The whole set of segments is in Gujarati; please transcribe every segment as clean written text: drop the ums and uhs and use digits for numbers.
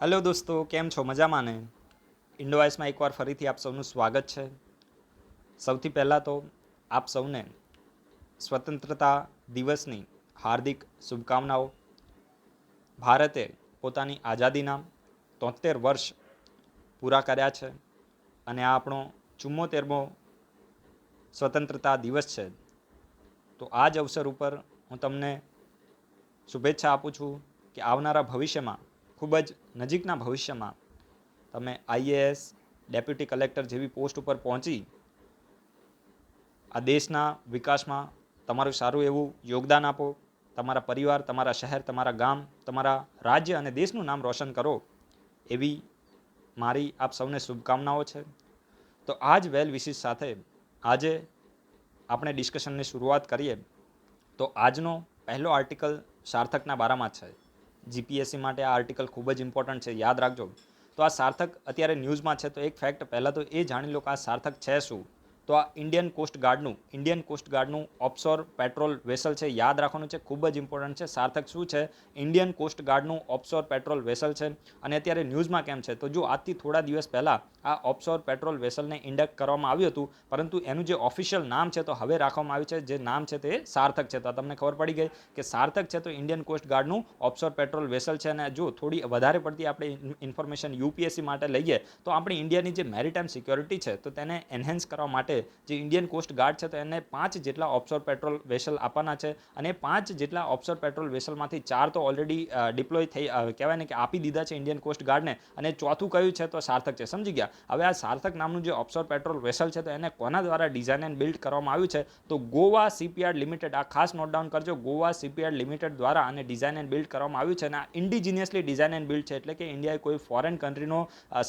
હેલો દોસ્તો, કેમ છો? મજામાં ને? ઇન્ડોવાઇસમાં એકવાર ફરીથી આપ સૌનું સ્વાગત છે. સૌથી પહેલાં તો આપ સૌને સ્વતંત્રતા દિવસની હાર્દિક શુભકામનાઓ. ભારતે પોતાની આઝાદીના 73 વર્ષ પૂરા કર્યા છે અને આ આપણો 74મો સ્વતંત્રતા દિવસ છે. તો આ જ અવસર ઉપર હું તમને શુભેચ્છા આપું છું કે આવનારા ભવિષ્યમાં, ખૂબ જ નજીકના ભવિષ્યમાં, તમે આઈએએસ, ડેપ્યુટી કલેક્ટર જેવી પોસ્ટ ઉપર પહોંચી આ દેશના વિકાસમાં તમારું સારું એવું યોગદાન આપો. તમારા પરિવાર, તમારા શહેર, તમારા ગામ, તમારા રાજ્ય અને દેશનું નામ રોશન કરો, એવી મારી આપ સૌને શુભકામનાઓ છે. તો આ જ વેલ વિશિસ સાથે આજે આપણે ડિસ્કશનની શરૂઆત કરીએ. તો આજનો પહેલો આર્ટિકલ સાર્થકના બારામાં છે. જીપીએસસી માટે આ આર્ટિકલ ખૂબ જ ઇમ્પોર્ટન્ટ છે, યાદ રાખજો. તો આ સાર્થક અત્યારે ન્યૂઝમાં છે. તો એક ફેક્ટ પહેલાં તો એ જાણી લો કે આ સાર્થક છે શું. તો આ ઇન્ડિયન કોસ્ટગાર્ડનું ઓફશોર પેટ્રોલ વેસલ છે. યાદ રાખવાનું છે, ખૂબ જ ઇમ્પોર્ટન્ટ છે. સાર્થક શું છે? ઇન્ડિયન કોસ્ટગાર્ડનું ઓફશોર પેટ્રોલ વેસલ છે. અને અત્યારે ન્યૂઝમાં કેમ છે? તો જો આજથી થોડા દિવસ પહેલાં આ ઓફશોર પેટ્રોલ વેસલને ઇન્ડક્ટ કરવામાં આવ્યું હતું, પરંતુ એનું જે ઓફિશિયલ નામ છે તો હવે રાખવામાં આવ્યું છે. જે નામ છે તે સાર્થક છે. તો તમને ખબર પડી ગઈ કે સાર્થક છે તો ઇન્ડિયન કોસ્ટગાર્ડનું ઓફશોર પેટ્રોલ વેસલ છે. અને જો થોડી વધારે પડતી આપણે ઇન્ફોર્મેશન યુપીએસસી માટે લઈએ તો આપણી ઇન્ડિયાની જે મેરીટાઈમ સિક્યોરિટી છે તો તેને એન્હેન્સ કરવા માટે જે ઇન્ડિયન કોસ્ટગાર્ડ છે તો એને 5 જેટલા ઓફશોર પેટ્રોલ વેસલ આપવાના છે. અને 5 જેટલા ઓફશોર પેટ્રોલ વેસલમાંથી 4 તો ઓલરેડી ડિપ્લોય થઈ, કહેવાય ને કે આપી દીધા છે ઇન્ડિયન કોસ્ટગાર્ડને. અને ચોથું કયું છે? તો સાર્થક છે. સમજી ગયા? હવે આ સાર્થક નામનું જે ઓફશોર પેટ્રોલ વેસલ છે તો એને કોના દ્વારા ડિઝાઇન એન્ડ બિલ્ડ કરવામાં આવ્યું છે? તો ગોવા શિપયાર્ડ લિમિટેડ. આ ખાસ નોટ ડાઉન કરજો, ગોવા શિપયાર્ડ લિમિટેડ દ્વારા આને ડિઝાઇન એન્ડ બિલ્ડ કરવામાં આવ્યું છે. અને આ ઇન્ડિજિનિયસલી ડિઝાઇન એન્ડ બિલ્ડ છે, એટલે કે ઇન્ડિયાએ કોઈ ફોરેન કન્ટ્રીનો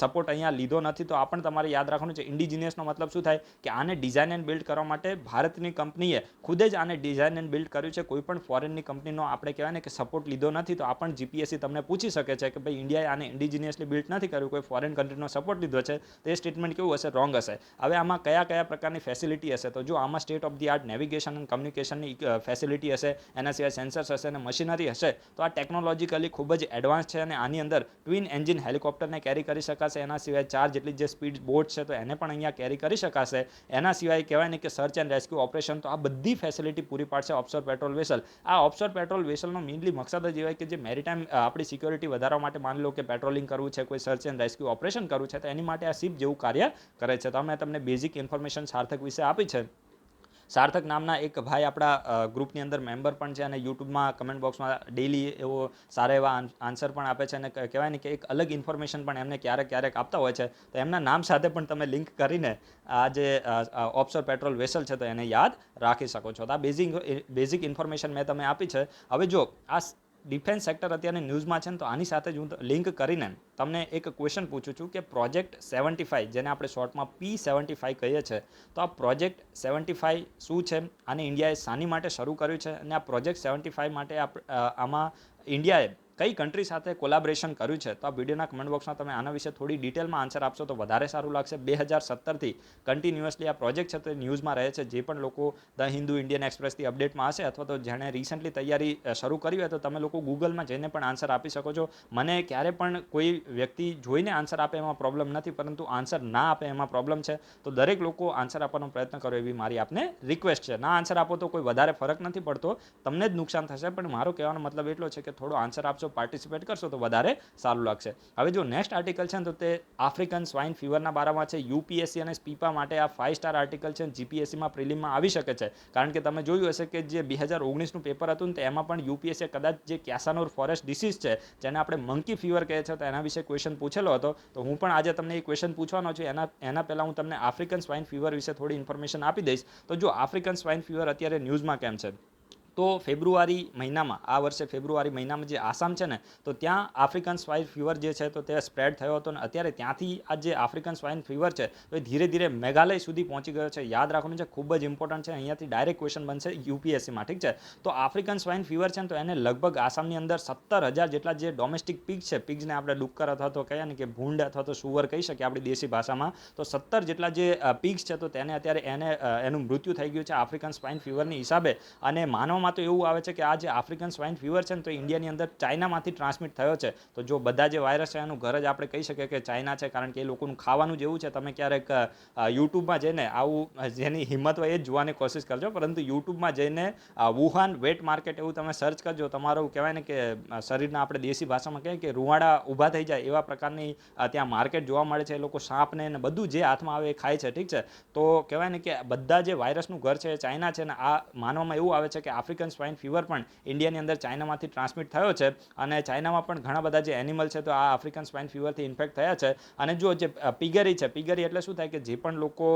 સપોર્ટ અહીંયા લીધો નથી. તો આ પણ તમારે યાદ રાખવાનું છે. ઇન્ડિજિનિયસનો મતલબ શું થાય? કે આને ડિઝાઇન એન્ડ બિલ્ડ કરવા માટે ભારતની કંપનીએ ખુદ જ આને ડિઝાઇન એન્ડ બિલ્ડ કર્યું છે. કોઈ પણ ફોરેનની કંપનીનો આપણે કહેવાય ને કે સપોર્ટ લીધો નથી. તો આ પણ જીપીએસસી તમને પૂછી શકે છે કે ભાઈ ઇન્ડિયાએ આને ઇન્ડિજિનિયસલી બિલ્ડ નથી કર્યું, કોઈ ફોરેન કન્ટ્રીનો સપોર્ટ લીધો છે. તો એ સ્ટેટમેન્ટ કેવું હશે? રોંગ હશે. હવે આમાં કયા કયા પ્રકારની ફેસિલિટી હશે? તો જો આમાં state of the art navigation અને કમ્યુનિકેશનની ફેસિલિટી હશે, એના સિવાય સેન્સર્સ હશે અને મશીનરી હશે. તો આ ટેકનોલોજીકલી ખૂબ જ એડવાન્સ છે. અને આની અંદર ટ્વિન એન્જિન હેલિકોપ્ટરને કેરી કરી શકાશે. એના સિવાય 4 જેટલી જે સ્પીડ બોટ છે તો એને પણ અહીંયા કેરી કરી શકાશે. એના સિવાય કહેવાય ને કે સર્ચ એન્ડ રેસ્ક્યુ ઓપરેશન. તો આ બધી ફેસિલિટી પૂરી પાડશે ઓફશોર પેટ્રોલ વેસલ. આ ઓફશોર પેટ્રોલ વેસલનો મેઇનલી મકસદ જ એવાય કે જે મેરીટાઈમ આપણી સિક્યોરિટી વધારવા માટે, માની લો કે પેટ્રોલિંગ કરવું છે, કોઈ સર્ચ એન્ડ રેસ્ક્યુ ઓપરેશન કરવું છે, તો એની માટે આ શિપ જેવું કાર્ય કરે છે. તો અમે તમને બેઝિક ઇન્ફોર્મેશન સાર્થક વિશે આપી છે. સાર્થક નામના એક ભાઈ આપણા ગ્રુપની અંદર મેમ્બર પણ છે અને યુટ્યુબમાં કમેન્ટ બોક્સમાં ડેલી એવો સારા એવા આન્સર પણ આપે છે. અને કહેવાય ને કે એક અલગ ઇન્ફોર્મેશન પણ એમને ક્યારેક ક્યારેક આપતા હોય છે. તો એમના નામ સાથે પણ તમે લિંક કરીને આ જે ઓફશોર પેટ્રોલ વેસલ છે તો એને યાદ રાખી શકો છો. તો આ બેઝિક ઇન્ફોર્મેશન મેં તમે આપી છે. હવે જો આ ડિફેન્સ સેક્ટર અત્યારે ન્યૂઝમાં છે ને, તો આની સાથે જ હું લિંક કરીને તમને એક ક્વેશ્ચન પૂછું છું કે પ્રોજેક્ટ 75, જેને આપણે શોર્ટમાં P75 કહીએ છીએ, તો આ પ્રોજેક્ટ 75 શું છે? આને ઇન્ડિયાએ શાની માટે શરૂ કર્યું છે? અને આ પ્રોજેક્ટ 75 માટે આમાં ઇન્ડિયાએ કઈ કન્ટ્રી સાથે કોલાબરેશન કર્યું છે? તો આ વિડીયોના કમેન્ટ બોક્સમાં તમે આના વિશે થોડી ડિટેલમાં આન્સર આપશો તો વધારે સારું લાગશે. 2017થી કન્ટિન્યુઅસલી આ પ્રોજેક્ટ છે તો ન્યૂઝમાં રહે છે. જે પણ લોકો ધ હિન્દુ, ઇન્ડિયન એક્સપ્રેસથી અપડેટમાં હશે અથવા તો જેણે રિસન્ટલી તૈયારી શરૂ કરી હોય તો તમે લોકો ગૂગલમાં જઈને પણ આન્સર આપી શકો છો. મને ક્યારે પણ કોઈ વ્યક્તિ જોઈને આન્સર આપે એમાં પ્રોબ્લેમ નથી, પરંતુ આન્સર ના આપે એમાં પ્રોબ્લેમ છે. તો દરેક લોકો આન્સર આપવાનો પ્રયત્ન કરો એવી મારી આપને રિક્વેસ્ટ છે. ના આન્સર આપો તો કોઈ વધારે ફરક નથી પડતો, તમને જ નુકસાન થશે. પણ મારો કહેવાનો મતલબ એટલો છે કે થોડો આન્સર આપશો, પાર્ટિસિપેટ કરશો તો વધારે સારું લાગશે. હવે જો નેક્સ્ટ આર્ટિકલ છે તો તે આફ્રિકન સ્વાઇન ફીવરના બારામાં છે. યુપીએસસી અને સ્પીપા માટે આ 5 સ્ટાર આર્ટિકલ છે. જીપીએસસીમાં પ્રિલિમમાં આવી શકે છે. કારણ કે તમે જોયું હશે કે જે 2019નું પેપર હતું ને એમાં પણ યુપીએસસી કદાચ જે કેસાનોર ફોરેસ્ટ ડિસીઝ છે, જેને આપણે મંકી ફીવર કહે છે, તો એના વિશે ક્વેશ્ચન પૂછેલો હતો. તો હું પણ આજે તમને એ ક્વેશ્ચન પૂછવાનો છું. એના પહેલાં હું તમને આફ્રિકન સ્વાઇન ફીવર વિશે થોડી ઇન્ફોર્મેશન આપી દઈશ. તો જો આફ્રિકન સ્વાઇન ફીવર અત્યારે ન્યૂઝમાં કેમ છે? તો ફેબ્રુઆરી મહિનામાં, આ વર્ષે ફેબ્રુઆરી મહિનામાં જે આસામ છે ને, તો ત્યાં આફ્રિકન સ્વાઇન ફીવર જે છે તો તે સ્પ્રેડ થયો હતો. અને અત્યારે ત્યાંથી આ જે આફ્રિકન સ્વાઇન ફીવર છે તો એ ધીરે ધીરે મેઘાલય સુધી પહોંચી ગયો છે. યાદ રાખવાનું છે, ખૂબ જ ઇમ્પોર્ટન્ટ છે. અહીંયાથી ડાયરેક્ટ ક્વેશ્ચન બનશે યુપીએસસીમાં, ઠીક છે? તો આફ્રિકન સ્વાઇન ફીવર છે ને, તો એને લગભગ આસામની અંદર 17,000 જેટલા જે ડોમેસ્ટિક પિગ છે, પિગ્સને આપણે ડુક્કર અથવા તો કહીએ ને કે ભૂંડ અથવા તો સુવર કહી શકીએ આપણી દેશી ભાષામાં, તો 17 જેટલા જે પિગ્સ છે તો તેને અત્યારે એનું મૃત્યુ થઈ ગયું છે આફ્રિકન સ્વાઇન ફીવરની હિસાબે. અને માનવામાં માનવામાં તો એવું આવે છે કે આ જે આફ્રિકન સ્વાઇન ફીવર છે ને તો ઇન્ડિયાની અંદર ચાઇનામાંથી ટ્રાન્સમિટ થયો છે. તો જો બધા જે વાયરસ છે એનું ઘર જ આપણે કહી શકીએ કે ચાઇના છે, કારણ કે એ લોકોનું ખાવાનું જેવું છે. તમે ક્યારેક યુટ્યુબમાં જઈને આવું જેની હિંમત હોય એ જ જોવાની કોશિશ કરજો, પરંતુ યુટ્યુબમાં જઈને વુહાન વેટ માર્કેટ એવું તમે સર્ચ કરજો, તમારું કહેવાય ને કે શરીરના આપણે દેશી ભાષામાં કહીએ કે રૂવાડા ઊભા થઈ જાય એવા પ્રકારની ત્યાં માર્કેટ જોવા મળે છે. એ લોકો સાપને ને બધું જે હાથમાં આવે એ ખાય છે. ઠીક છે, તો કહેવાય ને કે બધા જે વાયરસનું ઘર છે એ ચાઇના છે, ને આ માનવામાં એવું આવે છે કે આફ્રિકન સ્વાઇન ફીવર પણ ઇન્ડિયાની અંદર ચાઇનામાંથી ટ્રાન્સમિટ થયો છે. અને ચાઇનામાં પણ ઘણા બધા જે એનિમલ છે તો આ આફ્રિકન સ્વાઇન ફીવરથી ઇન્ફેક્ટ થયા છે. અને જો જે પિગરી છે, પિગરી એટલે શું થાય કે જે પણ લોકો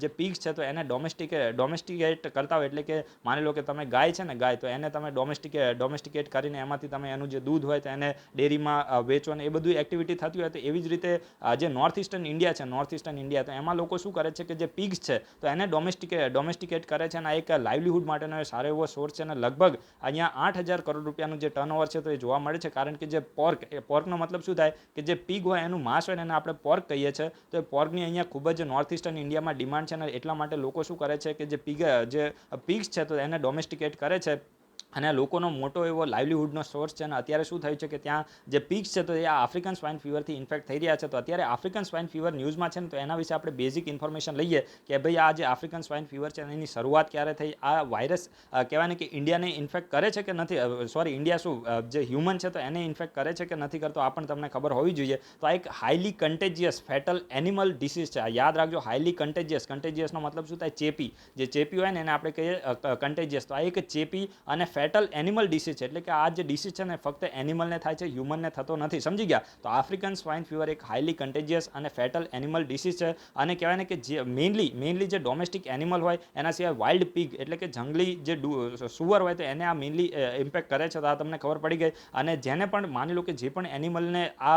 જે પિગ્સ છે તો એને ડોમેસ્ટિકેટ કરતા હોય, એટલે કે માની લો કે તમે ગાય છે ને, ગાય તો એને તમે ડોમેસ્ટિકેટ કરીને એમાંથી તમે એનું જે દૂધ હોય તો એને ડેરીમાં વેચો ને એ બધું એક્ટિવિટી થતી હોય. તો એવી જ રીતે જે નોર્થ ઇસ્ટર્ન ઇન્ડિયા છે, નોર્થ ઇસ્ટર્ન ઇન્ડિયા, તો એમાં લોકો શું કરે છે કે જે પિગ્સ છે તો એને ડોમેસ્ટિકેટ કરે છે. અને આ એક લાઇવલીહુડ માટેનો સારો એવો સોર્સ છે. અને લગભગ અહીંયા 8,000 કરોડ રૂપિયાનું જે ટર્નઓવર છે તો એ જોવા મળે છે. કારણ કે જે પોર્કનો મતલબ શું થાય કે જે પીગ હોય એનું માંસ હોય ને એને આપણે પોર્ક કહીએ છીએ. તો એ પોર્કની અહીંયા ખૂબ જ નોર્થ ઇસ્ટર્ન ઇન્ડિયામાં ડિમાન્ડ છે. અને એટલા માટે લોકો શું કરે છે કે જે પિગ્સ છે તો એને ડોમેસ્ટિકેટ કરે છે. અને આ લોકોનો મોટો એવો લાઇવલીહુડનો સોર્સ છે. અને અત્યારે શું થયું છે કે ત્યાં જે પિગ્સ છે તો એ આફ્રિકન સ્વાઇન ફીવરથી ઇન્ફેક્ટ થઈ રહ્યા છે. તો અત્યારે આફ્રિકન સ્વાઇન ફીવર ન્યૂઝમાં છે ને, તો એના વિશે આપણે બેઝિક ઇન્ફોર્મેશન લઈએ કે ભાઈ આ જે આફ્રિકન સ્વાઇન ફીવર છે એની શરૂઆત ક્યારે થઈ, આ વાયરસ કહેવાય ને કે ઇન્ડિયાને ઇન્ફેક્ટ કરે છે કે નથી, સોરી ઇન્ડિયા શું જે હ્યુમન છે તો એને ઇન્ફેક્ટ કરે છે કે નથી કરતો, આ પણ તમને ખબર હોવી જોઈએ. તો આ એક હાઈલી કન્ટેજિયસ ફેટલ એનિમલ ડિસીઝ છે. આ યાદ રાખજો, હાઈલી કન્ટેજિયસનો મતલબ શું થાય, ચેપી. જે ચેપી હોય ને એને આપણે કહીએ કન્ટેજિયસ. તો આ એક ચેપી અને ફેટલ એનિમલ ડિસીઝ છે. એટલે કે આ જે ડિસીઝ છે ને ફક્ત એનિમલને થાય છે, હ્યુમનને થતો નથી. સમજી ગયા? તો આફ્રિકન સ્વાઇન ફીવર એક હાઈલી કન્ટેજિયસ અને ફેટલ એનિમલ ડિસીઝ છે. અને કહેવાય ને કે જે મેઇનલી જે ડોમેસ્ટિક એનિમલ હોય એના સિવાય વાઇલ્ડ પિગ એટલે કે જંગલી જે સુવર હોય તો એને આ મેઇનલી ઇમ્પેક્ટ કરે છે. તો આ તમને ખબર પડી ગઈ. અને જેને પણ માની લો કે જે પણ એનિમલને આ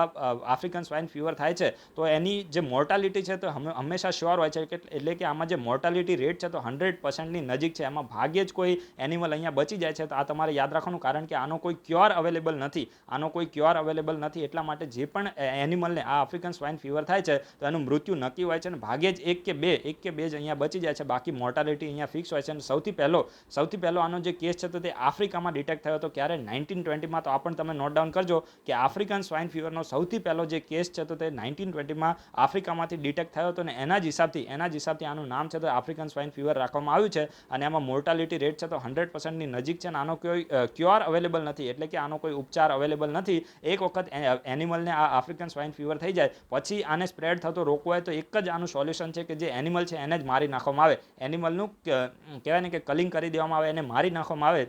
આફ્રિકન સ્વાઇન ફીવર થાય છે તો એની જે મોર્ટાલિટી છે તો હંમેશા શ્યોર હોય છે. એટલે કે આમાં જે મોર્ટાલિટી રેટ છે તો 100%ની નજીક છે. એમાં ભાગ્યે જ કોઈ એનિમલ અહીંયા બચી જાય છે. તો આ તમારે યાદ રાખવાનું, કારણ કે આનો કોઈ ક્યોર અવેલેબલ નથી. એટલા માટે જે પણ એનિમલને આ આફ્રિકન સ્વાઇન ફીવર થાય છે તો એનું મૃત્યુ નક્કી હોય છે. અને ભાગ્યે જ એક કે બે જ અહીંયા બચી જાય છે. બાકી મોર્ટાલિટી અહીંયા ફિક્સ હોય છે. અને સૌથી પહેલો આનો જે કેસ છે તો તે આફ્રિકામાં ડિટેક્ટ થયો હતો. ક્યારે? 1920માં. તો આ પણ તમે નોટ ડાઉન કરજો કે આફ્રિકન સ્વાઇન ફીવરનો સૌથી પહેલો જે કેસ છે તો તે 1920માં આફ્રિકામાંથી ડિટેક્ટ થયો હતો. અને એના જ હિસાબથી આનું નામ છે તો આફ્રિકન સ્વાઇન ફીવર રાખવામાં આવ્યું છે. અને આમાં મોર્ટાલિટી રેટ છે તો 100%ની નજીક છે. અને આનો કોઈ ક્યોર અવેલેબલ નથી, એટલે કે આનો કોઈ ઉપચાર અવેલેબલ નથી. એક વખત એનિમલને આ આફ્રિકન સ્વાઇન ફીવર થઈ જાય પછી આને સ્પ્રેડ થતો રોકવો હોય તો એક જ આનું સોલ્યુશન છે કે જે એનિમલ છે એને જ મારી નાખવામાં આવે. એનિમલનું કહેવાય ને કે કલિંગ કરી દેવામાં આવે, એને મારી નાખવામાં આવે.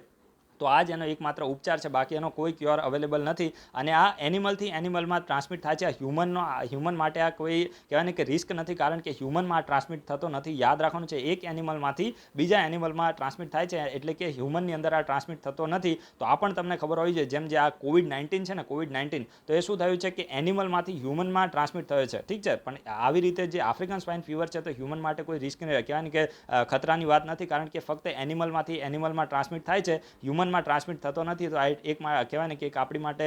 તો આ જ એનો એકમાત્ર ઉપચાર છે. બાકી એનો કોઈ ક્યોર અવેલેબલ નથી. અને આ એનિમલથી એનિમલમાં ટ્રાન્સમિટ થાય છે. હ્યુમન માટે આ કોઈ કહેવાય ને કે રિસ્ક નથી, કારણ કે હ્યુમનમાં ટ્રાન્સમિટ થતો નથી. યાદ રાખવાનું છે, એક એનિમલમાંથી બીજા એનિમલમાં ટ્રાન્સમિટ થાય છે, એટલે કે હ્યુમનની અંદર આ ટ્રાન્સમિટ થતો નથી. તો આ પણ તમને ખબર હોવી જોઈએ. જેમ જે આ COVID-19 છે ને, COVID-19, તો એ શું થયું છે કે એનિમલમાંથી હ્યુમનમાં ટ્રાન્સમિટ થયો છે. ઠીક છે, પણ આવી રીતે જે આફ્રિકન સ્વાઇન ફીવર છે તો હ્યુમન માટે કોઈ રિસ્ક કહેવાય ને કે ખતરાની વાત નથી, કારણ કે ફક્ત એનિમલમાંથી એનિમલમાં ટ્રાન્સમિટ થાય છે, હ્યુમનમાં ટ્રાન્સમિટ થતો નથી. તો આ એક કહેવાય ને કે એક આપણી માટે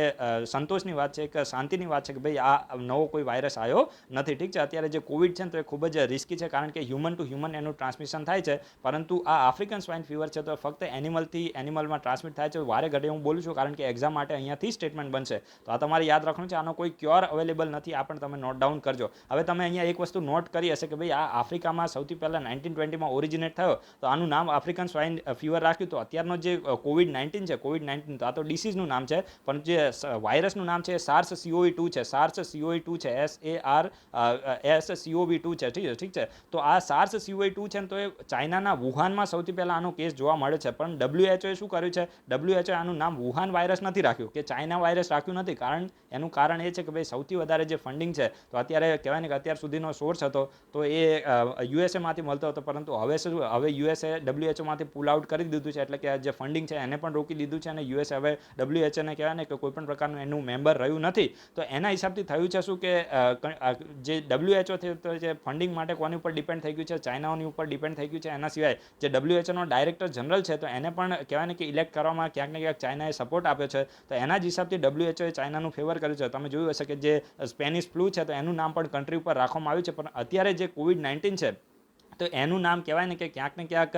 સંતોષની વાત છે, એક શાંતિની વાત છે કે ભાઈ આ નવો કોઈ વાયરસ આવ્યો નથી. ઠીક છે, અત્યારે જે કોવિડ છે ને તો એ ખૂબ જ રિસ્કી છે, કારણ કે હ્યુમન ટુ હ્યુમન એનું ટ્રાન્સમિશન થાય છે. પરંતુ આ આફ્રિકન સ્વાઇન ફીવર છે તો ફક્ત એનિમલથી એનિમલમાં ટ્રાન્સમિટ થાય છે. વારે ઘડે હું બોલું છું, કારણ કે એક્ઝામ માટે અહીંયાથી સ્ટેટમેન્ટ બનશે. તો આ તમારે યાદ રાખવાનું છે. આનો કોઈ ક્યોર અવેલેબલ નથી, આ પણ તમે નોટ ડાઉન કરજો. હવે તમે અહીંયા એક વસ્તુ નોટ કરી હશે કે ભાઈ આ આફ્રિકામાં સૌથી પહેલાં 1920માં ઓરિજિનેટ થયો તો આનું નામ આફ્રિકન સ્વાઇન ફીવર રાખ્યું. તો અત્યારનો જે COVID-19 છે, COVID-19 તો આ તો ડિસીઝનું નામ છે, પણ જે વાયરસનું નામ છે એ SARS-CoV-2 છે. SARS-CoV-2 છે, SARS-CoV-2 છે. ઠીક છે. તો આ SARS-CoV-2 છે ને તો એ ચાઇનાના વુહાનમાં સૌથી પહેલાં આનો કેસ જોવા મળે છે. પણ WHO શું કર્યું છે, WHO આનું નામ વુહાન વાયરસ નથી રાખ્યું કે ચાઇના વાયરસ રાખ્યું નથી. એનું કારણ એ છે કે ભાઈ સૌથી વધારે જે ફંડિંગ છે તો અત્યારે કહેવાય ને કે અત્યાર સુધીનો સોર્સ હતો તો એ USA મળતો હતો, પરંતુ હવે USA WHO પુલ આઉટ કરી દીધું છે. એટલે કે જે ફંડિંગ છે એને પણ રોકી દીધું છે. અને US હવે WHOને કહેવાય ને કે કોઈ પણ પ્રકારનું એનું મેમ્બર રહ્યું નથી. તો એના હિસાબથી થયું છે શું કે જે WHO છે તો જે ફંડિંગ માટે કોની ઉપર ડિપેન્ડ થઈ ગયું છે, ચાઇનાઓની ઉપર ડિપેન્ડ થઈ ગયું છે. એના સિવાય જે WHOનો ડાયરેક્ટર જનરલ છે તો એને પણ કહેવાય ને કે ઇલેક્ટ કરવામાં ક્યાંક ને ક્યાંક ચાઇનાએ સપોર્ટ આપ્યો છે. તો એના જ હિસાબથી WHOએ ચાઇનાનું ફેવર કર્યું છે. તમે જોયું હશે કે જે સ્પેનિશ ફ્લૂ છે તો એનું નામ પણ કન્ટ્રી ઉપર રાખવામાં આવ્યું છે. પણ અત્યારે જે COVID-19 છે તો એનું નામ કહેવાય ને કે ક્યાંક ને ક્યાંક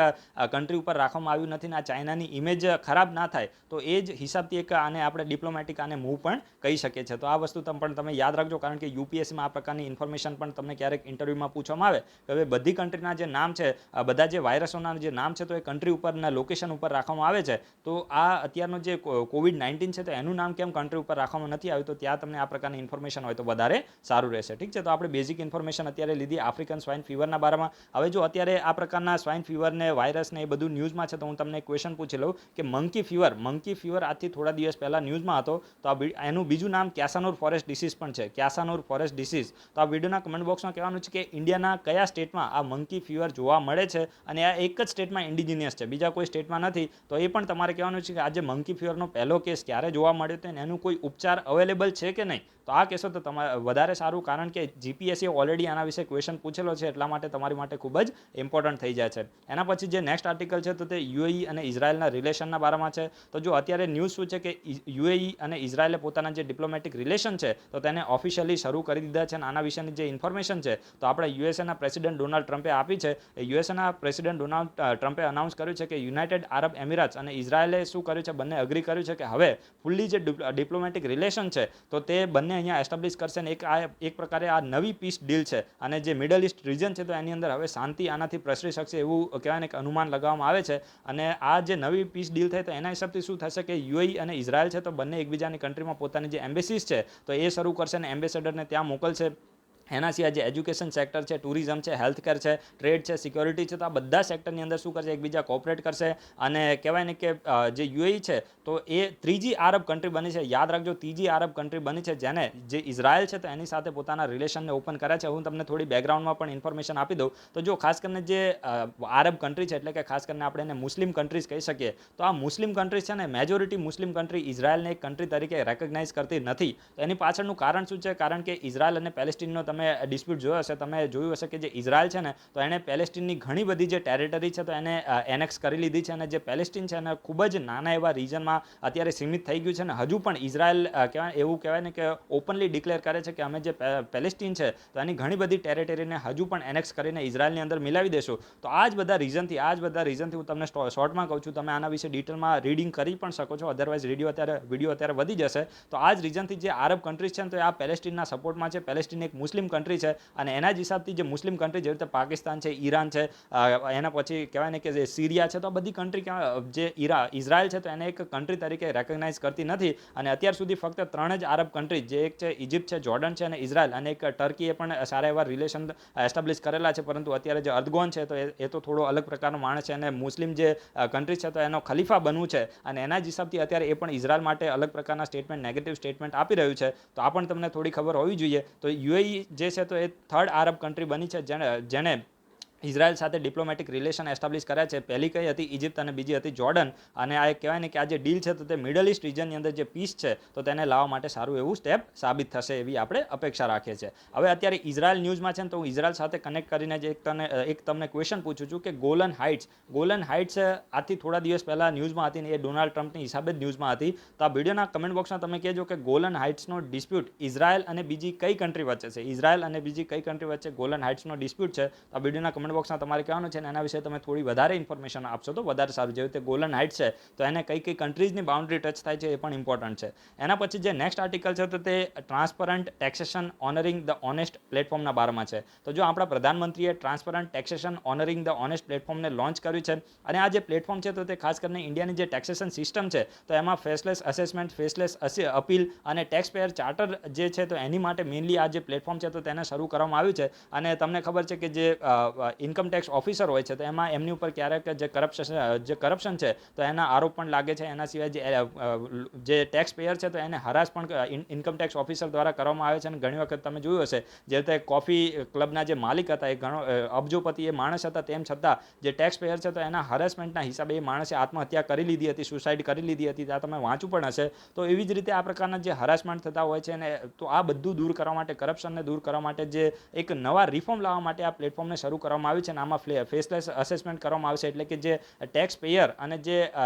કન્ટ્રી ઉપર રાખવામાં આવ્યું નથી ને આ ચાઇનાની ઇમેજ ખરાબ ના થાય તો એ જ હિસાબથી એક આને આપણે ડિપ્લોમેટિક આને મૂવ પણ કહી શકીએ છીએ. તો આ વસ્તુ તમે યાદ રાખજો, કારણ કે યુપીએસસીમાં આ પ્રકારની ઇન્ફોર્મેશન પણ તમને ક્યારેક ઇન્ટરવ્યૂમાં પૂછવામાં આવે કે હવે બધી કન્ટ્રીના જે નામ છે, બધા જે વાયરસોના જે નામ છે તો એ કન્ટ્રી ઉપરના લોકેશન ઉપર રાખવામાં આવે છે. તો આ અત્યારનો જે COVID-19 છે તો એનું નામ કેમ કન્ટ્રી ઉપર રાખવામાં નથી આવ્યું, તો ત્યાં તમને આ પ્રકારની ઇન્ફોર્મેશન હોય તો વધારે સારું રહેશે. ઠીક છે, તો આપણે બેઝિક ઇન્ફોર્મેશન અત્યારે લીધી આફ્રિકન સ્વાઇન ફીવરના બારામાં. હવે જો અત્યારે આ પ્રકારના સ્વાઇન ફીવર ને વાયરસ ને એ બધું ન્યૂઝમાં છે તો હું તમને ક્વેશ્ચન પૂછી લઉં કે મંકી ફીવર આજથી થોડા દિવસ પહેલાં ન્યૂઝમાં હતો, તો એનું બીજું નામ ક્યાસાનોર ફોરેસ્ટ ડિસીઝ પણ છે, ક્યાસાનોર ફોરેસ્ટ ડિસીઝ. તો આ વિડીયોના કમેન્ટ બોક્સમાં કહેવાનું છે કે ઇન્ડિયાના કયા સ્ટેટમાં આ મંકી ફીવર જોવા મળે છે અને આ એક જ સ્ટેટમાં ઇન્ડિજિનિયસ છે, બીજા કોઈ સ્ટેટમાં નથી. તો એ પણ તમારે કહેવાનું છે કે આજે મંકી ફીવરનો પહેલો કેસ ક્યારે જોવા મળ્યો હતો અને એનું કોઈ ઉપચાર અવેલેબલ છે કે નહીં. તો આ કહેશો તો તમારે વધારે સારું, કારણ કે જીપીએસસી ઓલરેડી આના વિશે ક્વેશ્ચન પૂછેલો છે, એટલા માટે તમારી માટે ખૂબ જ ઇમ્પોર્ટન્ટ થઈ જાય છે. એના પછી જે નેક્સ્ટ આર્ટિકલ છે તો તે યુએઈ અને ઇઝરાયલના રિલેશનના બારામાં છે. તો જો અત્યારે ન્યૂઝ શું છે કે યુએઈ અને ઇઝરાયલે પોતાના જે ડિપ્લોમેટિક રિલેશન છે તો તેને ઓફિશિયલી શરૂ કરી દીધા છે. અને આના વિશેની જે ઇન્ફોર્મેશન છે તો આપણે યુએસએના પ્રેસિડેન્ટ ડોનાલ્ડ ટ્રમ્પે આપી છે. યુએસએના પ્રેસિડેન્ટ ડોનાલ્ડ ટ્રમ્પે અનાઉન્સ કર્યું છે કે યુનાઇટેડ આરબ એમિરાટ્સ અને ઇઝરાયલે શું કર્યું છે, બંને અગ્રી કર્યું છે કે હવે ફૂલ્લી જે ડિપ્લોમેટિક રિલેશન છે તો તે બંને અહીંયા એસ્ટાબ્લિશ કરશે ને એક પ્રકારે આ નવી પીસ ડીલ છે. અને જે મિડલ ઇસ્ટ રીજન છે તો એની અંદર હવે શાંતિ આનાથી પ્રસરી શકશે એવું કહેવાય ને કે અનુમાન લગાવવામાં આવે છે. અને આ જે નવી પીસ ડીલ થાય તો એના હિસાબથી શું થશે કે યુએઈ અને ઇઝરાયલ છે તો બંને એકબીજાની કન્ટ્રીમાં પોતાની જે એમ્બેસીસ છે તો એ શરૂ કરશે અને એમ્બેસેડરને ત્યાં મોકલશે. એના સિવાય જે એજ્યુકેશન સેક્ટર છે, ટુરિઝમ છે, હેલ્થકેર છે, ટ્રેડ છે, સિક્યોરિટી છે, તો આ બધા સેક્ટરની અંદર શું કરશે, એકબીજા કોઓપરેટ કરશે. અને કહેવાય ને કે જે યુએઈ છે તો એ ત્રીજી આરબ કન્ટ્રી બની છે, યાદ રાખજો, ત્રીજી આરબ કન્ટ્રી બની છે જેને જે ઇઝરાયલ છે તો એની સાથે પોતાના રિલેશનને ઓપન કર્યા છે. હું તમને થોડી બેકગ્રાઉન્ડમાં પણ ઇન્ફોર્મેશન આપી દઉં. તો જો ખાસ કરીને જે આરબ કન્ટ્રી છે એટલે કે ખાસ કરીને આપણે એને મુસ્લિમ કન્ટ્રીઝ કહી શકીએ, તો આ મુસ્લિમ કન્ટ્રીઝ છે ને મેજોરિટી મુસ્લિમ કન્ટ્રી ઇઝરાયલને એક કન્ટ્રી તરીકે રેકગ્નાઇઝ કરતી નથી. તો એની પાછળનું કારણ શું છે, કારણ કે ઇઝરાયલ અને પેલેસ્ટીનનો તમે ડિસ્પ્યુટ જોયો હશે, તમે જોયું હશે કે જે ઇઝરાયલ છે ને તો એણે પેલેસ્ટીનની ઘણી બધી જે ટેરેટરી છે તો એને એનેક્સ કરી લીધી છે. અને જે પેલેસ્ટીન છે એને ખૂબ જ નાના એવા રીજનમાં અત્યારે સીમિત થઈ ગયું છે. અને હજુ પણ ઇઝરાયલ એવું કહેવાય ને કે ઓપનલી ડિક્લેર કરે છે કે અમે જે પેલેસ્ટીન છે તો એની ઘણી બધી ટેરેટરીને હજુ પણ એનેક્સ કરીને ઇઝરાયલની અંદર મિલાવી દેશું. તો આ જ બધા રીઝનથી હું તમને શોર્ટમાં કહું છું, તમે આના વિશે ડિટેલમાં રીડિંગ કરી પણ શકો છો, અધરવાઇઝ વિડીયો અત્યારે વધી જશે. તો આ જ રીઝનથી જે આરબ કન્ટ્રીઝ છે તો આ પેલેસ્ટીનના સપોર્ટમાં છે. પેલેસ્ટીન એક મુસ્લિમ કન્ટ્રી છે અને એના જ હિસાબથી જે મુસ્લિમ કન્ટ્રી જેવી રીતે પાકિસ્તાન છે, ઈરાન છે, એના પછી કહેવાય ને કે જે સિરિયા છે, તો આ બધી કન્ટ્રી જે ઇઝરાયલ છે તો એને એક કન્ટ્રી તરીકે રેકગ્નાઇઝ કરતી નથી. અને અત્યાર સુધી ફક્ત 3 જ આરબ કન્ટ્રી, જે એક છે ઇજિપ્ત છે, જોર્ડન છે અને ઇઝરાયલ, અને એક ટર્કીએ પણ સારા એવા રિલેશન એસ્ટાબ્લિશ કરેલા છે. પરંતુ અત્યારે જે અર્દગોન છે તો એ તો થોડો અલગ પ્રકારનો માણસ છે અને મુસ્લિમ જે કન્ટ્રી છે તો એનો ખલીફા બનવું છે. અને એના જ હિસાબથી અત્યારે એ પણ ઇઝરાયલ માટે અલગ પ્રકારના નેગેટિવ સ્ટેટમેન્ટ આપી રહ્યું છે. તો આ પણ તમને થોડી ખબર હોવી જોઈએ. તો યુએઈ જે છે તો એ 3rd આરબ કન્ટ્રી બની છે જેને ઇઝરાયલ સાથે ડિપ્લોમેટિક રિલેશન એસ્ટાબ્લિશ કર્યા છે. પહેલી કઈ હતી ઇજિપ્ત અને બીજી હતી જોર્ડન. અને આ કહેવાય ને કે આ જે ડીલ છે તો તે મિડલ ઇસ્ટ રીજનની અંદર જે પીસ છે તો તેને લાવવા માટે સારું એવું સ્ટેપ સાબિત થશે એવી આપણે અપેક્ષા રાખીએ છીએ. હવે અત્યારે ઇઝરાયલ ન્યૂઝમાં છે ને તો હું ઇઝરાયલ સાથે કનેક્ટ કરીને જે એક તમને ક્વેશ્ચન પૂછું છું કે ગોલન હાઇટ્સ આજથી થોડા દિવસ પહેલાં ન્યૂઝમાં હતી ને એ ડોનાલ્ડ ટ્રમ્પની હિસાબે જ ન્યૂઝમાં હતી. તો આ વિડીયોના કમેન્ટ બોક્સમાં તમે કહેજો કે ગોલન હાઇટ્સનો ડિસ્પ્યુટ ઇઝરાયલ અને બીજી કઈ કન્ટ્રી વચ્ચે છે, ઇઝરાયલ અને બીજી કઈ કન્ટ્રી વચ્ચે ગોલન હાઇટ્સનો ડિસ્પ્યુટ છે. તો આ વિડીયોના કમેન્ટ બોક્સમાં તમારે કહેવાનું છે અને એના વિશે તમે થોડી વધારે ઇન્ફોર્મેશન આપશો તો વધારે સારું. જેવી રીતે ગોલન હાઇટ્સ છે તો એને કઈ કન્ટ્રીઝની બાઉન્ડ્રી ટચ થાય છે એ પણ ઇમ્પોર્ટન્ટ છે. એના પછી જે નેક્સ્ટ આર્ટિકલ છે તો તે Transparent Taxation Honouring the Honest પ્લેટફોર્મના બારમાં છે. તો જો આપણા પ્રધાનમંત્રીએ Transparent Taxation Honouring the Honest પ્લેટફોર્મને લોન્ચ કર્યું છે. અને આ જે પ્લેટફોર્મ છે તો તે ખાસ કરીને ઇન્ડિયાની જે ટેક્સેશન સિસ્ટમ છે તો એમાં ફેસલેસ અસેસમેન્ટ, ફેસલેસ અપીલ અને ટેક્સ પેયર ચાર્ટર જે છે તો એની માટે મેઇનલી આ જે પ્લેટફોર્મ છે તો તેને શરૂ કરવામાં આવ્યું છે. અને તમને ખબર છે કે જે ઇન્કમ ટેક્સ ઓફિસર હોય છે તો એમાં એમની ઉપર ક્યારેક જે કરપ્શન છે તો એના આરોપ પણ લાગે છે. એના સિવાય જે ટેક્સ પેયર છે તો એને હરાસ પણ ઇન્કમ ટેક્સ ઓફિસર દ્વારા કરવામાં આવે છે. અને ઘણી વખત તમે જોયું હશે જે રીતે કોફી ક્લબના જે માલિક હતા એ ઘણો અબજોપતિ એ માણસ હતા, તેમ છતાં જે ટેક્સ પેયર છે તો એના હરાસમેન્ટના હિસાબે એ માણસે આત્મહત્યા કરી લીધી હતી, સુસાઇડ કરી લીધી હતી. ત્યાં તમે વાંચ્યું પણ હશે. તો એવી જ રીતે આ પ્રકારના જે હરાસમેન્ટ થતા હોય છે ને તો આ બધું દૂર કરવા માટે, કરપ્શનને દૂર કરવા માટે જે એક નવા રિફોર્મ લાવવા માટે આ પ્લેટફોર્મને શરૂ કરવામાં આવ્યું છે અને આમાં ફેસલેસ અસેસમેન્ટ કરવામાં આવશે, એટલે કે જે ટેક્સ પેયર અને જે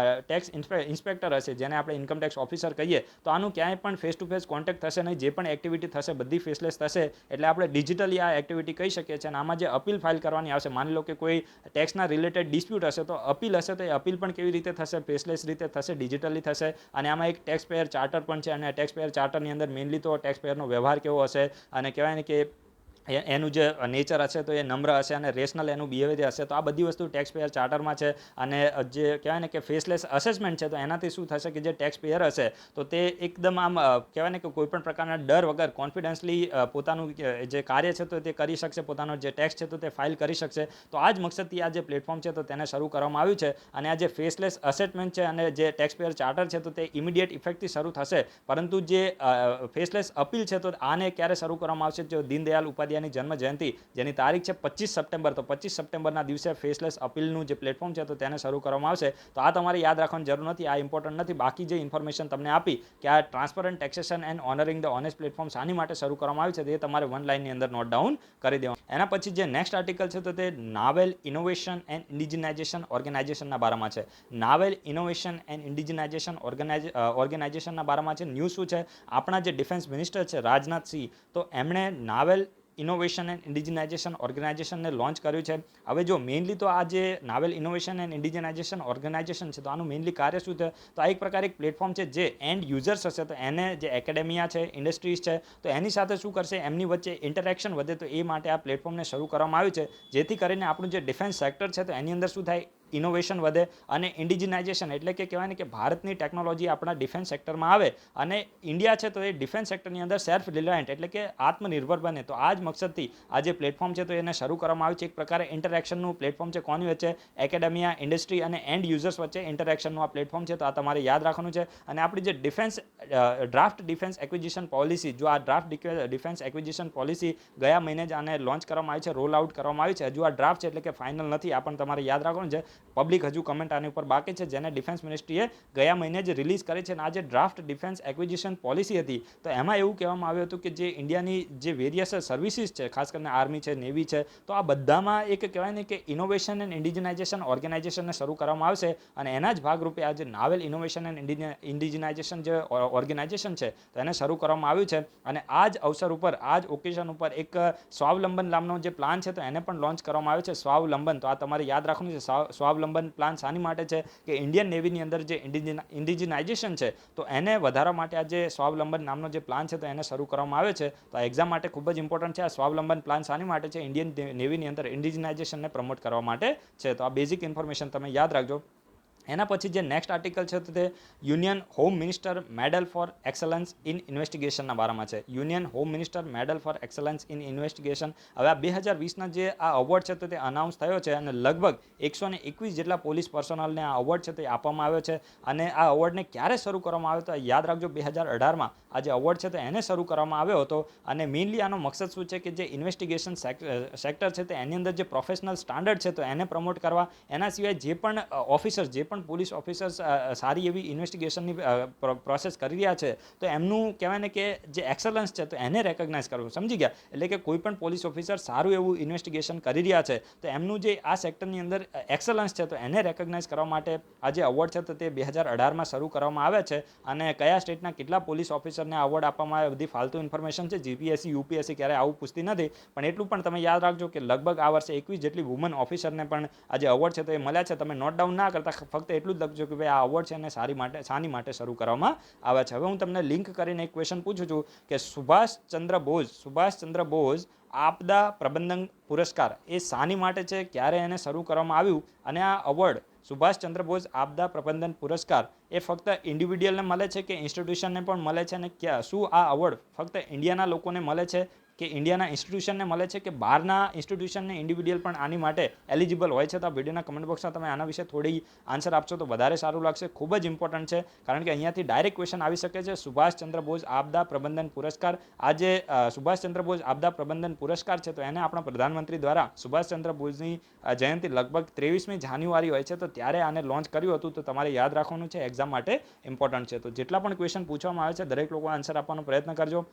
ટેક્સ ઇન્સ્પેક્ટર હશે, જેને આપણે ઇન્કમ ટેક્સ ઓફિસર કહીએ, તો આનું ક્યાંય પણ ફેસ ટુ ફેસ કોન્ટેક્ટ થશે નહીં. જે પણ એક્ટિવિટી થશે બધી ફેસલેસ થશે, એટલે આપણે ડિજિટલી આ એક્ટિવિટી કહી શકીએ છીએ. અને આમાં જે અપીલ ફાઇલ કરવાની આવશે, માની લો કે કોઈ ટેક્સના રિલેટેડ ડિસ્પ્યુટ હશે, તો અપીલ હશે તો એ અપીલ પણ કેવી રીતે થશે, ફેસલેસ રીતે થશે, ડિજિટલી થશે. અને આમાં એક ટેક્સ પેયર ચાર્ટર પણ છે, અને ટેક્સ પેયર ચાર્ટરની અંદર મેઇનલી તો ટેક્સ પેયરનો વ્યવહાર કેવો હશે, અને કહેવાય ને કે એનું જે નેચર હશે તો એ નમ્ર હશે અને રેશનલ એનું બિહેવિયર હશે. તો આ બધી વસ્તુ ટેક્સ પેયર ચાર્ટરમાં છે. અને જે કહેવાય ને કે ફેસલેસ અસેસમેન્ટ છે, તો એનાથી શું થશે કે જે ટેક્સ પેયર હશે તો તે એકદમ આમ કહેવાય ને કે કોઈપણ પ્રકારના ડર વગર કોન્ફિડન્સલી પોતાનું જે કાર્ય છે તો તે કરી શકશે, પોતાનો જે ટેક્સ છે તો તે ફાઇલ કરી શકશે. તો આ જ મકસદથી આ જે પ્લેટફોર્મ છે તો તેને શરૂ કરવામાં આવ્યું છે. અને આ જે ફેસલેસ અસેસમેન્ટ છે અને જે ટેક્સ પેયર ચાર્ટર છે તો તે ઇમિડિયેટ ઇફેક્ટથી શરૂ થશે. પરંતુ જે ફેસલેસ અપીલ છે તો આને ક્યારે શરૂ કરવામાં આવશે, જો દીનદયાળ ઉપાધ્યાયની જન્મ જયંતિ જેની તારીખ છે 25 સપ્ટેમ્બર, તો 25 સપ્ટેમ્બરના દિવસે ફેસલેસ અપીલનું જે પ્લેટફોર્મ છે તો તેને શરૂ કરવામાં આવશે. તો આ તમારે યાદ રાખવાની જરૂર નથી, આ ઇમ્પોર્ટન્ટ નથી. બાકી જે ઇન્ફોર્મેશન તમને આપી કે આ Transparent Taxation and Honouring the Honest platform શાની માટે શરૂ કરવામાં આવ્યું છે, તે તમારે વન લાઇનની અંદર નોટ ડાઉન કરી દેવાનું. એના પછી જે નેક્સ્ટ આર્ટિકલ છે તો તે નાવેલ ઇનોવેશન એન્ડ ઇન્ડિજિનાઇઝેશન ઓર્ગેનાઇઝેશનના બારામાં છે. નાવેલ ઇનોવેશન એન્ડ ઇન્ડિજિનાઇઝેશન ઓર્ગેનાઇઝેશનના બારામાં છે. ન્યૂઝ શું છે, આપણા જે ડિફેન્સ મિનિસ્ટર છે રાજનાથસિંહ, તો એમણે નાવેલ ઇનોવેશન એન્ડ ઇન્ડિજિનાઇઝેશન ઓર્ગેનાઇઝેશનને લોન્ચ કર્યું છે. હવે જો મેઇનલી તો આ જે નાવેલ ઇનોવેશન એન્ડ ઇન્ડિજિનાઇઝેશન ઓર્ગેનાઇઝેશન છે તો આનું મેઇનલી કાર્ય શું છે, તો આ એક પ્રકારે એક પ્લેટફોર્મ છે જે એન્ડ યુઝર્સ હશે, તો એને જે એકેડેમિયા છે, ઇન્ડસ્ટ્રીઝ છે, તો એની સાથે શું કરશે, એમની વચ્ચે ઇન્ટરેક્શન વધે. તો એ માટે આ પ્લેટફોર્મને શરૂ કરવામાં આવ્યું છે, જેથી કરીને આપણું જે ડિફેન્સ સેક્ટર છે તો એની અંદર શું થાય, ઇનોવેશન વધે. અને ઇન્ડિજિનાઇઝેશન એટલે કે કહેવાય ને કે ભારતની ટેકનોલોજી આપણા ડિફેન્સ સેક્ટરમાં આવે અને ઇન્ડિયા છે તો એ ડિફેન્સ સેક્ટરની અંદર સેલ્ફ રિલાયન્ટ એટલે કે આત્મનિર્ભર બને. તો આ જ મકસદથી આ જે પ્લેટફોર્મ છે તો એને શરૂ કરવામાં આવ્યું છે. એક પ્રકારે ઇન્ટરેક્શનનું પ્લેટફોર્મ છે, કોની વચ્ચે, એકેડેમિયા, ઇન્ડસ્ટ્રી અને એન્ડ યુઝર્સ વચ્ચે ઇન્ટરેક્શનનું આ પ્લેટફોર્મ છે. તો આ તમારે યાદ રાખવાનું છે. અને આપણી જે ડ્રાફ્ટ ડિફેન્સ એક્વિઝિશન પોલિસી, જો આ ડ્રાફ્ટ ડિફેન્સ એક્વિઝિશન પોલિસી ગયા મહિને જ આને લોન્ચ કરવામાં આવી છે, રોલ આઉટ કરવામાં આવી છે. હજુ આ ડ્રાફ્ટ છે એટલે કે ફાઇનલ નથી, આ પણ તમારે યાદ રાખવાનું છે. પબ્લિક હજુ કમેન્ટ આની ઉપર બાકી છે, જેને ડિફેન્સ મિનિસ્ટ્રીએ ગયા મહિને જ રિલીઝ કરી છે. અને આ જે ડ્રાફ્ટ ડિફેન્સ એક્વિઝિશન પોલિસી હતી તો એમાં એવું કહેવામાં આવ્યું હતું કે જે ઇન્ડિયાની જે વેરિયસ સર્વિસીસ છે, ખાસ કરીને આર્મી છે, નેવી છે, તો આ બધામાં એક કહેવાય ને કે ઇનોવેશન એન્ડ ઇન્ડિજિનાઇઝેશન ઓર્ગેનાઇઝેશનને શરૂ કરવામાં આવશે. અને એના જ ભાગરૂપે આ જે નાવેલ ઇનોવેશન એન્ડ ઇન્ડિજિનાઇઝેશન જે ઓર્ગેનાઇઝેશન છે તો એને શરૂ કરવામાં આવ્યું છે. અને આ જ અવસર ઉપર, આ જ ઓકેઝન ઉપર એક સ્વાવલંબન નામનો જે પ્લાન છે તો એને પણ લોન્ચ કરવામાં આવ્યો છે, સ્વાવલંબન. તો આ તમારે યાદ રાખવાનું છે. સ્વાવલંબન પ્લાન શાની માટે છે કે ઇન્ડિયન નેવીની અંદર જે ઇન્ડિજિનાઇઝેશન છે તો એને વધારવા માટે આ જે સ્વાવલંબન નામનો જે પ્લાન છે તો એને શરૂ કરવામાં આવે છે. તો આ એક્ઝામ માટે ખૂબ જ ઇમ્પોર્ટન્ટ છે. આ સ્વાવલંબન પ્લાન શાની માટે છે, ઇન્ડિયન નેવીની અંદર ઇન્ડિજિનાઇઝેશનને પ્રમોટ કરવા માટે છે. તો આ બેઝિક ઇન્ફોર્મેશન તમે યાદ રાખજો. એના પછી જે નેક્સ્ટ આર્ટિકલ છે તો તે Union Home Minister Medal for Excellence in ઇન્વેસ્ટિગેશનના બારામાં છે. Union Home Minister Medal for Excellence in Investigation. હવે આ 2020ના જે આ અવોર્ડ છે તો તે અનાઉન્સ થયો છે અને લગભગ 121 જેટલા પોલીસ પર્સનલને આ અવોર્ડ છે તે આપવામાં આવ્યો છે. અને આ અવોર્ડને ક્યારે શરૂ કરવામાં આવ્યો તો યાદ રાખજો, 2018માં આ જે અવોર્ડ છે તો એને શરૂ કરવામાં આવ્યો હતો. અને મેઇનલી આનો મકસદ શું છે કે જે ઇન્વેસ્ટિગેશન સેક્ટર છે તો એની અંદર જે પ્રોફેશનલ સ્ટાન્ડર્ડ છે તો એને પ્રમોટ કરવા. એના સિવાય જે પણ ઓફિસર્સ, જે પણ પોલીસ ઓફિસર્સ સારી એવી ઇન્વેસ્ટિગેશનની પ્રોસેસ કરી રહ્યા છે તો એમનું કહેવાય ને કે જે એક્સલન્સ છે તો એને રેકગ્નાઇઝ કરવું. સમજી ગયા? એટલે કે કોઈ પણ પોલીસ ઓફિસર સારું એવું ઇન્વેસ્ટિગેશન કરી રહ્યા છે તો એમનું જે આ સેક્ટરની અંદર એક્સલન્સ છે તો એને રેકગ્નાઇઝ કરવા માટે આ જે અવોર્ડ છે તો તે 2018માં શરૂ કરવામાં આવ્યા છે. અને કયા સ્ટેટના કેટલા પોલીસ ઓફિસરને અવોર્ડ આપવામાં આવે બધી ફાલતુ ઇન્ફોર્મેશન છે. જીપીએસસી, યુપીએસસી ક્યારે આવું પૂછતી નથી, પણ એટલું પણ તમે યાદ રાખજો કે લગભગ આ વર્ષે 21 જેટલી વુમન ઓફિસરને પણ આ જે અવોર્ડ છે તો એ મળ્યા છે. તમે નોટ ડાઉન ના કરતા ફક્ત એટલું જ લખજો કે ભાઈ આ અવોર્ડ છે એને શાની માટે શરૂ કરવામાં આવે છે. હવે હું તમને લિંક કરીને એક ક્વેશ્ચન પૂછું છું કે સુભાષચંદ્ર બોઝ આપદા પ્રબંધન પુરસ્કાર એ શાની માટે છે, ક્યારે એને શરૂ કરવામાં આવ્યું, અને આ અવોર્ડ સુભાષચંદ્ર બોઝ આપદા પ્રબંધન પુરસ્કાર એ ફક્ત ઇન્ડિવિડ્યુઅલને મળે છે કે ઇન્સ્ટિટ્યુશનને પણ મળે છે, અને શું આ અવોર્ડ ફક્ત ઇન્ડિયાના લોકોને મળે છે કે ઇન્ડિયાના ઇન્સ્ટિટ્યુશનને મળે છે કે બહારના ઇન્સ્ટિટ્યુશનને ઇન્ડિવિડ્યુઅલ પણ આની માટે એલિજિબલ હોય છે? તો આ વિડીયોના કમેન્ટ બોક્સમાં તમે આના વિશે થોડી આન્સર આપશો તો વધારે સારું લાગશે. ખૂબ જ ઇમ્પોર્ટન્ટ છે, કારણ કે અહીંયાથી ડાયરેક્ટ ક્વેશ્ચન આવી શકે છે. સુભાષચંદ્ર બોઝ આપદા પ્રબંધન પુરસ્કાર, આ જે સુભાષચંદ્ર બોઝ આપદા પ્રબંધન પુરસ્કાર છે તો એને આપણા પ્રધાનમંત્રી દ્વારા સુભાષચંદ્ર બોઝની જયંતિ લગભગ 23મી જાન્યુઆરી હોય છે તો ત્યારે આને લોન્ચ કર્યું હતું. તો તમારે યાદ રાખવાનું છે, એક્ઝામ માટે ઇમ્પોર્ટન્ટ છે. તો જેટલા પણ ક્વેશ્ચન પૂછવામાં આવે છે દરેક લોકો આન્સર આપવાનો પ્રયત્ન કરજો.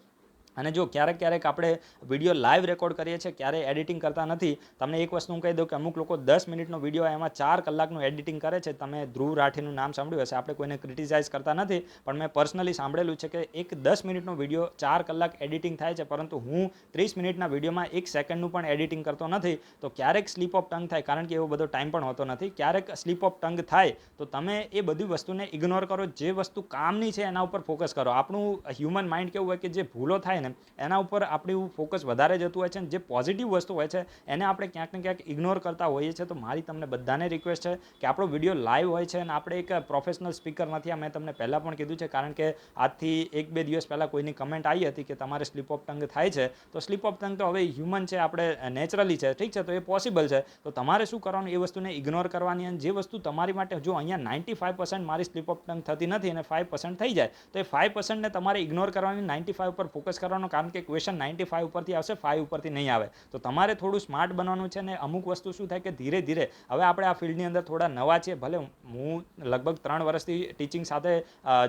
અને જો ક્યારેક ક્યારેક આપણે વિડીયો લાઈવ રેકોર્ડ કરીએ છીએ, ક્યારેય એડિટિંગ કરતા નથી. તમને એક વસ્તુ હું કહી દઉં કે અમુક લોકો 10 મિનિટનો વિડીયો એમાં 4 કલાકનું એડિટિંગ કરે છે. તમે ધ્રુવ રાઠીનું નામ સાંભળ્યું હશે. આપણે કોઈને ક્રિટિસાઇઝ કરતા નથી, પણ મેં પર્સનલી સાંભળેલું છે કે એક 10 મિનિટનો વિડીયો 4 કલાક એડિટિંગ થાય છે, પરંતુ હું 30 મિનિટના વિડીયોમાં 1 સેકન્ડનું પણ એડિટિંગ કરતો નથી. તો ક્યારેક સ્લીપ ઓફ ટંગ થાય, કારણ કે એવો બધો ટાઈમ પણ હોતો નથી. ક્યારેક સ્લીપ ઓફ ટંગ થાય તો તમે એ બધી વસ્તુને ઇગ્નોર કરો. જે વસ્તુ કામની છે એના ઉપર ફોકસ કરો. આપણું હ્યુમન માઇન્ડ કેવું હોય કે જે ભૂલો થાય ને એના ઉપર આપણું ફોકસ વધારે જતું હોય છે, અને જે પોઝિટિવ વસ્તુ હોય છે એને આપણે ક્યાંક ને ક્યાંક ઇગ્નોર કરતા હોઈએ છીએ. તો મારી તમને બધાને રિક્વેસ્ટ છે કે આપણો વિડીયો લાઈવ હોય છે, અને આપણે એક પ્રોફેશનલ સ્પીકર નથી. આ મેં તમને પહેલાં પણ કીધું છે, કારણ કે આજથી 1-2 દિવસ પહેલાં કોઈની કમેન્ટ આવી હતી કે તમારે સ્લીપ ઓફ ટંગ થાય છે. તો સ્લીપ ઓફ ટંગ તો હવે હ્યુમન છે, આપણે નેચરલી છે, ઠીક છે, તો એ પોસિબલ છે. તો તમારે શું કરવાનું, એ વસ્તુને ઇગ્નોર કરવાની. અને જે વસ્તુ તમારી માટે, જો અહીંયા 95% મારી સ્લીપ ઓફ ટંગ થતી નથી અને 5% થઈ જાય, તો એ 5%ને તમારે ઇગ્નોર કરવાની, 95 ઉપર ફોકસ કરવાનો. કારણ કે ક્વેશ્ચન 95 ઉપરથી આવશે, 5 ઉપરથી નહીં આવે. તો તમારે થોડું સ્માર્ટ બનવાનું છે. ને અમુક વસ્તુ શું થાય કે ધીરે ધીરે, હવે આપણે આ ફિલ્ડની અંદર થોડા નવા છીએ. ભલે હું લગભગ 3 વર્ષથી ટીચિંગ સાથે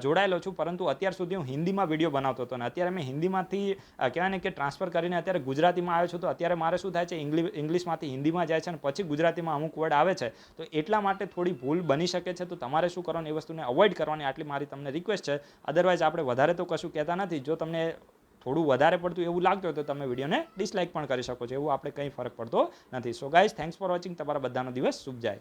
જોડાયેલો છું, પરંતુ અત્યાર સુધી હું હિન્દીમાં વિડીયો બનાવતો હતો. અને અત્યારે મેં હિન્દીમાંથી કહેવાય ને કે ટ્રાન્સફર કરીને અત્યારે ગુજરાતીમાં આવ્યો છું. તો અત્યારે મારે શું થાય છે, ઇંગ્લિશમાંથી હિન્દીમાં જાય છે, અને પછી ગુજરાતીમાં અમુક વર્ડ આવે છે. તો એટલા માટે થોડી ભૂલ બની શકે છે. તો તમારે શું કરવાનું, એ વસ્તુને અવોઇડ કરવાની, આટલી મારી તમને રિક્વેસ્ટ છે. અદરવાઇઝ આપણે વધારે તો કશું કહેતા નથી. જો તમને થોડું વધારે પડતું એવું લાગતું હોય તો તમે વિડીયોને ડિસલાઇક પણ કરી શકો છો. એવું આપણે કંઈ ફરક પડતો નથી. So guys, thanks for watching. તમારા બધાનો દિવસ શુભ જાય.